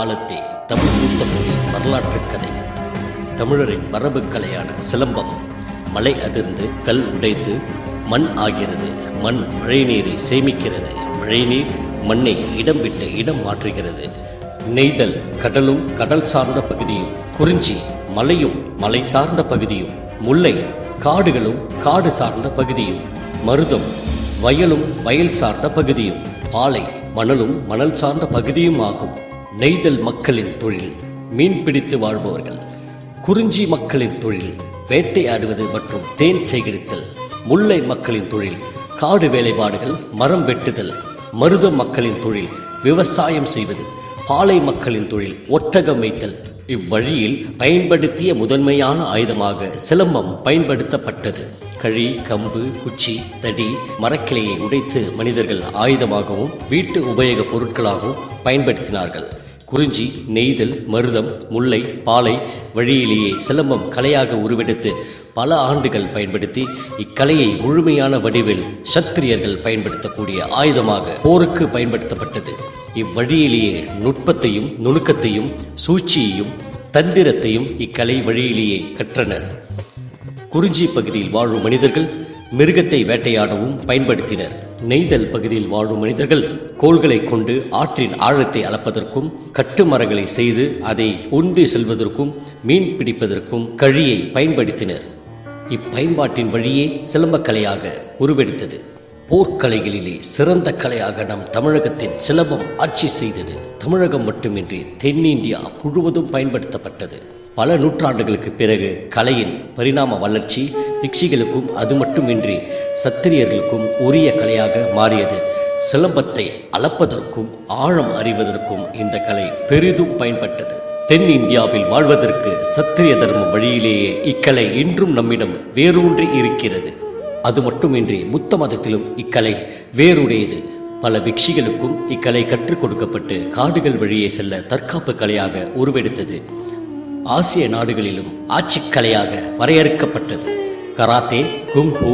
காலத்தே தமிழ் மூத்த மொழி வரலாற்று கதை. தமிழரின் மரபு கலையான சிலம்பம் மலை அதிர்ந்து கல் உடைத்து மண் ஆகிறது. மண் மழைநீரை சேமிக்கிறது. மழைநீர் மண்ணை இடம் விட்டு இடம் மாற்றுகிறது. நெய்தல் கடலும் கடல் சார்ந்த பகுதியும், குறிஞ்சி மலையும் மலை சார்ந்த பகுதியும், முல்லை காடுகளும் காடு சார்ந்த பகுதியும், மருதம் வயலும் வயல் சார்ந்த பகுதியும், பாலை மணலும் மணல் சார்ந்த பகுதியும் ஆகும். நெய்தல் மக்களின் தொழில் மீன் பிடித்து வாழ்பவர்கள். குறிஞ்சி மக்களின் தொழில் வேட்டையாடுவது மற்றும் தேன் சேகரித்தல். முல்லை மக்களின் தொழில் காடு வேலைப்பாடுகள், மரம் வெட்டுதல். மருதம் மக்களின் தொழில் விவசாயம் செய்வது. பாலை மக்களின் தொழில் ஒட்டகம் வைத்தல். இவ்வழியில் பயன்படுத்திய முதன்மையான ஆயுதமாக சிலம்பம் பயன்படுத்தப்பட்டது. கழி, கம்பு, குச்சி, தடி, மரக்கிளையை உடைத்து மனிதர்கள் ஆயுதமாகவும் வீட்டு உபயோக பொருட்களாகவும் பயன்படுத்தினார்கள். குறிஞ்சி, நெய்தல், மருதம், முல்லை, பாலை வழியிலேயே சிலம்பம் கலையாக உருவெடுத்து பல ஆண்டுகள் பயன்படுத்தி இக்கலையை முழுமையான வடிவில் சத்திரியர்கள் பயன்படுத்தக்கூடிய ஆயுதமாக போருக்கு பயன்படுத்தப்பட்டது. இவ்வழியிலேயே நுட்பத்தையும் நுணுக்கத்தையும் சூழ்ச்சியையும் தந்திரத்தையும் இக்கலை வழியிலேயே கற்றனர். குறிஞ்சி பகுதியில் வாழும் மனிதர்கள் மிருகத்தை வேட்டையாடவும் பயன்படுத்தினர். நெய்தல் பகுதியில் வாழும் மனிதர்கள் கோள்களை கொண்டு ஆற்றின் ஆழத்தை அளப்பதற்கும், கட்டுமரங்களை செய்து அதை உந்தி செல்வதற்கும், மீன் பிடிப்பதற்கும் கழியை பயன்படுத்தினர். இப்பயன்பாட்டின் வழியே சிலம்பக்கலையாக உருவெடுத்தது. போர்க்கலைகளிலே சிறந்த கலையாக நம் தமிழகத்தின் சிலம்பம் ஆட்சி செய்தது. தமிழகம் மட்டுமின்றி தென்னிந்தியா முழுவதும் பயன்படுத்தப்பட்டது. பல நூற்றாண்டுகளுக்கு பிறகு கலையின் பரிணாம வளர்ச்சி பிக்ஷிகளுக்கும் அது மட்டுமின்றி சத்திரியர்களுக்கும் உரிய கலையாக மாறியது. சிலம்பத்தை அளப்பதற்கும் ஆழம் அறிவதற்கும் இந்த கலை பெரிதும் பயன்பட்டது. தென்னிந்தியாவில் வாழ்வதற்கு சத்திரிய தர்மம் வழியிலேயே இக்கலை இன்றும் நம்மிடம் வேரூன்றி இருக்கிறது. அது மட்டுமின்றி புத்த மதத்திலும் இக்கலை வேறுடையது. பல பிக்ஷிகளுக்கும் இக்கலை கற்றுக் கொடுக்கப்பட்டு காடுகள் வழியே செல்ல தற்காப்பு கலையாக உருவெடுத்தது. ஆசிய நாடுகளிலும் ஆட்சிக்கலையாக வரையறுக்கப்பட்டது. கராத்தே, குங்ஹூ,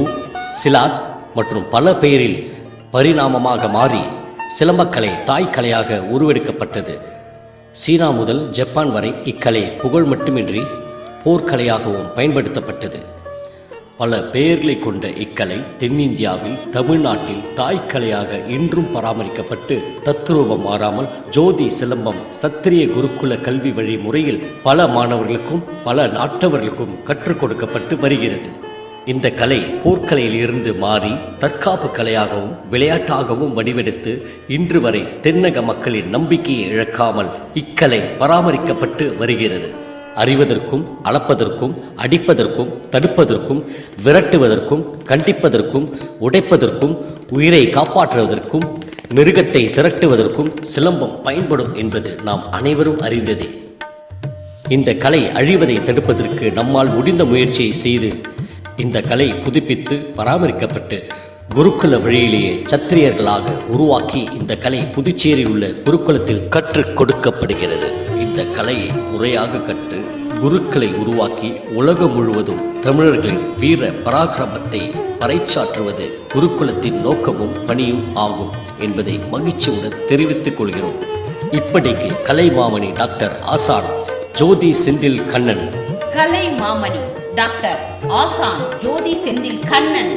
சிலாட் மற்றும் பல பெயரில் பரிணாமமாக மாறி சிலம்பக்கலை தாய்க்கலையாக உருவெடுக்கப்பட்டது. சீனா முதல் ஜப்பான் வரை இக்கலை புகழ் மட்டுமின்றி போர்க்கலையாகவும் பயன்படுத்தப்பட்டது. பல பெயர்களை கொண்ட இக்கலை தென்னிந்தியாவில் தமிழ்நாட்டில் தாய்க்கலையாக இன்றும் பராமரிக்கப்பட்டு தத்ரூபம் மாறாமல் ஜோதி சிலம்பம் சத்திரிய குருகுல கல்வி வழி முறையில் பல மாணவர்களுக்கும் பல நாட்டவர்களுக்கும் கற்றுக் கொடுக்கப்பட்டு வருகிறது. இந்த கலை போர்க்கலையில் இருந்து மாறி தற்காப்பு கலையாகவும் விளையாட்டாகவும் வடிவெடுத்து இன்று வரை தென்னக மக்களின் நம்பிக்கையை இழக்காமல் இக்கலை பராமரிக்கப்பட்டு வருகிறது. அறிவதற்கும் அளப்பதற்கும் அடிப்பதற்கும் தடுப்பதற்கும் விரட்டுவதற்கும் கண்டிப்பதற்கும் உடைப்பதற்கும் உயிரை காப்பாற்றுவதற்கும் மிருகத்தை திரட்டுவதற்கும் சிலம்பம் பயன்படும் என்பது நாம் அனைவரும் அறிந்ததே. இந்த கலை அழிவதை தடுப்பதற்கு நம்மால் முடிந்த முயற்சியை செய்து இந்த கலை புதுப்பித்து பராமரிக்கப்பட்டு குருகுல வழியிலேயே சத்திரியர்களாக உருவாக்கி இந்த கலை புதுச்சேரியில் உள்ள குருகுலத்தில் கற்றுக் கொடுக்கப்படுகிறது. இந்த கலையை முறையாக கற்று குருக்களை உருவாக்கி உலகம் முழுவதும் தமிழர்களின் வீர பராக்கிரமத்தை பறைச்சாற்றுவது குருகுலத்தின் நோக்கமும் பணியும் ஆகும் என்பதை மகிழ்ச்சியுடன் தெரிவித்துக் கொள்கிறோம். இப்படிக்கு கலை மாமணி டாக்டர் ஆசான் ஜோதி செந்தில் கண்ணன். கலை மாமணி டாக்டர் ஆசான் ஜோதி செந்தில் கண்ணன்.